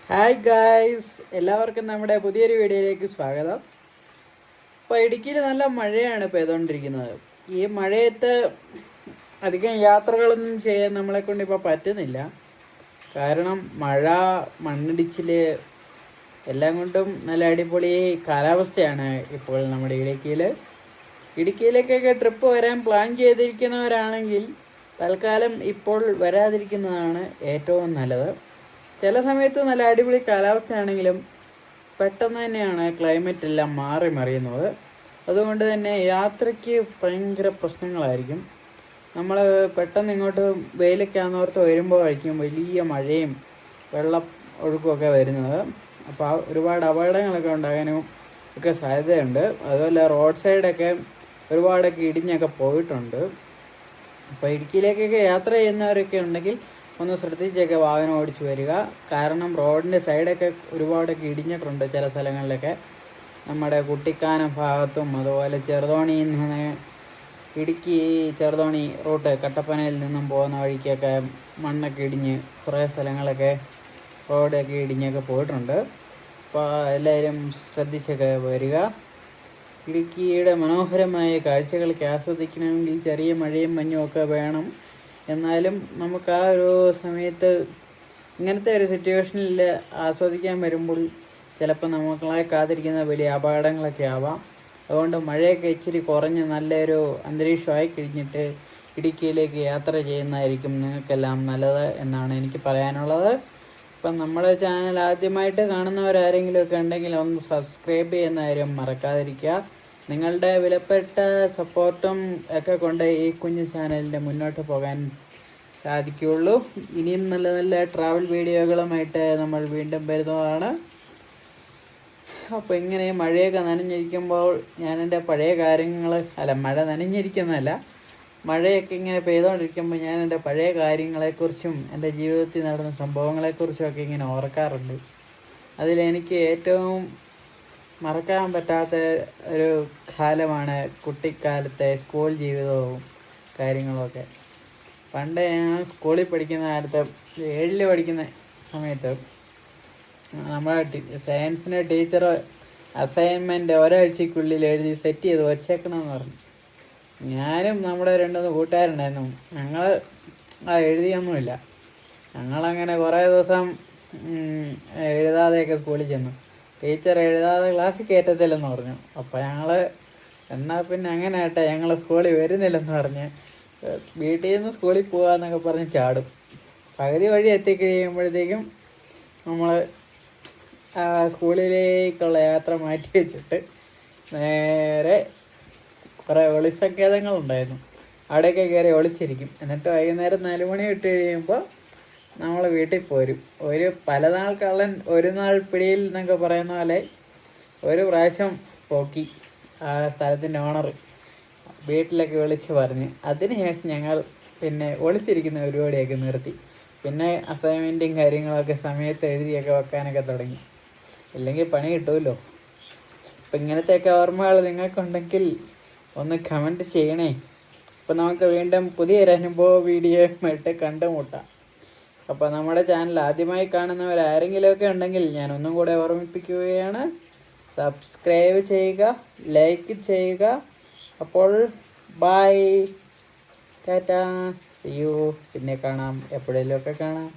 Hi guys, എല്ലാവർക്കും നമ്മുടെ പുതിയൊരു വീഡിയോയിലേക്ക് സ്വാഗതം. ഇപ്പോൾ ഇടുക്കിയിൽ നല്ല മഴയാണ് പെയ്തുകൊണ്ടിരിക്കുന്നത്. ഈ മഴയത്ത് അധികം യാത്രകളൊന്നും ചെയ്യാൻ നമ്മളെ കൊണ്ട് ഇപ്പോൾ പറ്റുന്നില്ല. കാരണം മഴ, മണ്ണിടിച്ചിൽ എല്ലാം കൊണ്ടും നല്ല അടിപൊളി കാലാവസ്ഥയാണ് ഇപ്പോൾ നമ്മുടെ ഇടുക്കിയിൽ. ഇടുക്കിയിലേക്കൊക്കെ ട്രിപ്പ് വരാൻ പ്ലാൻ ചെയ്തിരിക്കുന്നവരാണെങ്കിൽ തൽക്കാലം ഇപ്പോൾ വരാതിരിക്കുന്നതാണ് ഏറ്റവും നല്ലത്. ചില സമയത്ത് നല്ല അടിപൊളി കാലാവസ്ഥയാണെങ്കിലും പെട്ടെന്ന് തന്നെയാണ് ക്ലൈമറ്റ് എല്ലാം മാറി മറിയുന്നത്. അതുകൊണ്ട് തന്നെ യാത്രയ്ക്ക് ഭയങ്കര പ്രശ്നങ്ങളായിരിക്കും. നമ്മൾ പെട്ടെന്ന് ഇങ്ങോട്ട് വെയിലൊക്കെ ആണെന്നോർത്ത് വരുമ്പോഴായിരിക്കും വലിയ മഴയും വെള്ളം ഒഴുക്കുമൊക്കെ വരുന്നത്. അപ്പോൾ ഒരുപാട് അപകടങ്ങളൊക്കെ ഉണ്ടാകാനും ഒക്കെ സാധ്യതയുണ്ട്. അതുപോലെ റോഡ് സൈഡൊക്കെ ഒരുപാടൊക്കെ ഇടിഞ്ഞൊക്കെ പോയിട്ടുണ്ട്. അപ്പോൾ ഇടുക്കിയിലേക്കൊക്കെ യാത്ര ചെയ്യുന്നവരൊക്കെ ഉണ്ടെങ്കിൽ ഒന്ന് ശ്രദ്ധിച്ചൊക്കെ വാഹനം ഓടിച്ചു വരിക. കാരണം റോഡിൻ്റെ സൈഡൊക്കെ ഒരുപാടൊക്കെ ഇടിഞ്ഞിട്ടുണ്ട് ചില സ്ഥലങ്ങളിലൊക്കെ. നമ്മുടെ കുട്ടിക്കാനം ഭാഗത്തും അതുപോലെ ചെറുതോണിയിൽ നിന്ന് ഇടുക്കി ചെറുതോണി റൂട്ട് കട്ടപ്പനയിൽ നിന്നും പോകുന്ന വഴിക്കൊക്കെ മണ്ണൊക്കെ ഇടിഞ്ഞ് കുറേ സ്ഥലങ്ങളൊക്കെ റോഡൊക്കെ ഇടിഞ്ഞൊക്കെ പോയിട്ടുണ്ട്. അപ്പോൾ എല്ലാവരും ശ്രദ്ധിച്ചൊക്കെ വരിക. ഇടുക്കിയുടെ മനോഹരമായ കാഴ്ചകളൊക്കെ ആസ്വദിക്കണമെങ്കിൽ ചെറിയ മഴയും മഞ്ഞും ഒക്കെ വേണം. എന്നാലും നമുക്ക് ആ ഒരു സമയത്ത് ഇങ്ങനത്തെ ഒരു സിറ്റുവേഷനിൽ ആസ്വദിക്കാൻ വരുമ്പോൾ ചിലപ്പോൾ നമ്മളെ കാത്തിരിക്കുന്ന വലിയ അപകടങ്ങളൊക്കെ ആവാം. അതുകൊണ്ട് മഴയൊക്കെ ഇച്ചിരി കുറഞ്ഞ് നല്ലൊരു അന്തരീക്ഷമായി കഴിഞ്ഞിട്ട് ഇടുക്കിയിലേക്ക് യാത്ര ചെയ്യുന്നതായിരിക്കും നിങ്ങൾക്കെല്ലാം നല്ലത് എന്നാണ് എനിക്ക് പറയാനുള്ളത്. ഇപ്പം നമ്മുടെ ചാനൽ ആദ്യമായിട്ട് കാണുന്നവരാരെങ്കിലുമൊക്കെ ഉണ്ടെങ്കിൽ ഒന്ന് സബ്സ്ക്രൈബ് ചെയ്യുന്ന കാര്യം മറക്കാതിരിക്കുക. നിങ്ങളുടെ വിലപ്പെട്ട സപ്പോർട്ടും ഒക്കെ കൊണ്ട് ഈ കുഞ്ഞു ചാനലിൻ്റെ മുന്നോട്ട് പോകാൻ സാധിക്കുകയുള്ളൂ. ഇനിയും നല്ല നല്ല ട്രാവൽ വീഡിയോകളുമായിട്ട് നമ്മൾ വീണ്ടും വരുന്നതാണ്. അപ്പോൾ ഇങ്ങനെ മഴയൊക്കെ നനഞ്ഞിരിക്കുമ്പോൾ ഞാൻ എൻ്റെ പഴയ കാര്യങ്ങൾ മഴ നനഞ്ഞിരിക്കുന്നതല്ല, മഴയൊക്കെ ഇങ്ങനെ പെയ്തുകൊണ്ടിരിക്കുമ്പോൾ ഞാൻ എൻ്റെ പഴയ കാര്യങ്ങളെക്കുറിച്ചും എൻ്റെ ജീവിതത്തിൽ നടന്ന സംഭവങ്ങളെക്കുറിച്ചും ഒക്കെ ഇങ്ങനെ ഓർക്കാറുണ്ട്. അതിലെനിക്ക് ഏറ്റവും മറക്കാൻ പറ്റാത്ത ഒരു കാലമാണ് കുട്ടിക്കാലത്തെ സ്കൂൾ ജീവിതവും കാര്യങ്ങളുമൊക്കെ. പണ്ട് ഞാൻ സ്കൂളിൽ പഠിക്കുന്ന കാലത്ത് 7ൽ പഠിക്കുന്ന സമയത്ത് നമ്മുടെ സയൻസിൻ്റെ ടീച്ചർ അസൈൻമെൻറ്റ് ഒരാഴ്ചക്കുള്ളിൽ എഴുതി സെറ്റ് ചെയ്ത് വച്ചേക്കണമെന്ന് പറഞ്ഞു. ഞാനും നമ്മുടെ 2-3 കൂട്ടുകാരുണ്ടായിരുന്നു. ഞങ്ങൾ എഴുതിയൊന്നുമില്ല. ഞങ്ങളങ്ങനെ കുറേ ദിവസം എഴുതാതെയൊക്കെ സ്കൂളിൽ ചെന്നു. ടീച്ചർ എഴുതാതെ ക്ലാസ്സിൽ കയറ്റത്തില്ലെന്ന് പറഞ്ഞു. അപ്പോൾ ഞങ്ങൾ എന്നാൽ പിന്നെ അങ്ങനെ ആട്ടെ, ഞങ്ങൾ സ്കൂളിൽ വരുന്നില്ലെന്ന് പറഞ്ഞ് വീട്ടിൽ നിന്ന് സ്കൂളിൽ പോകാമെന്നൊക്കെ പറഞ്ഞ് ചാടും. പകുതി വഴി എത്തിക്കഴിയുമ്പോഴത്തേക്കും നമ്മൾ സ്കൂളിലേക്കുള്ള യാത്ര മാറ്റി വെച്ചിട്ട് നേരെ കുറേ ഒളിസങ്കേതങ്ങളുണ്ടായിരുന്നു, അവിടെയൊക്കെ കയറി ഒളിച്ചിരിക്കും. എന്നിട്ട് വൈകുന്നേരം 4 മണി ഇട്ട് കഴിയുമ്പോൾ നമ്മൾ വീട്ടിൽ പോരും. ഒരു പലനാൾ കള്ളൻ ഒരു നാൾ പിടിയിൽ എന്നൊക്കെ പറയുന്ന പോലെ ഒരു പ്രാവശ്യം പോക്കി ആ സ്ഥലത്തിൻ്റെ ഓണർ വീട്ടിലൊക്കെ വിളിച്ച് പറഞ്ഞ്. അതിനുശേഷം ഞങ്ങൾ പിന്നെ ഒളിച്ചിരിക്കുന്ന പരിപാടിയൊക്കെ നിർത്തി. പിന്നെ അസൈൻമെൻറ്റും കാര്യങ്ങളൊക്കെ സമയത്ത് എഴുതിയൊക്കെ വെക്കാനൊക്കെ തുടങ്ങി. ഇല്ലെങ്കിൽ പണി കിട്ടുമല്ലോ. അപ്പം ഇങ്ങനത്തെയൊക്കെ ഓർമ്മകൾ നിങ്ങൾക്കുണ്ടെങ്കിൽ ഒന്ന് കമൻറ്റ് ചെയ്യണേ. അപ്പം നമുക്ക് വീണ്ടും പുതിയൊരു അനുഭവ വീഡിയോ ആയിട്ട് കണ്ടുമുട്ടാം. അപ്പോൾ നമ്മുടെ ചാനൽ ആദ്യമായി കാണുന്നവരാരെങ്കിലുമൊക്കെ ഉണ്ടെങ്കിൽ ഞാൻ ഒന്നും കൂടെ ഓർമ്മിപ്പിക്കുകയാണ്, സബ്സ്ക്രൈബ് ചെയ്യുക, ലൈക്ക് ചെയ്യുക. അപ്പോൾ ബൈ, ടാറ്റാ, സീ യു. പിന്നെ കാണാം, എപ്പോഴെങ്കിലുമൊക്കെ കാണാം.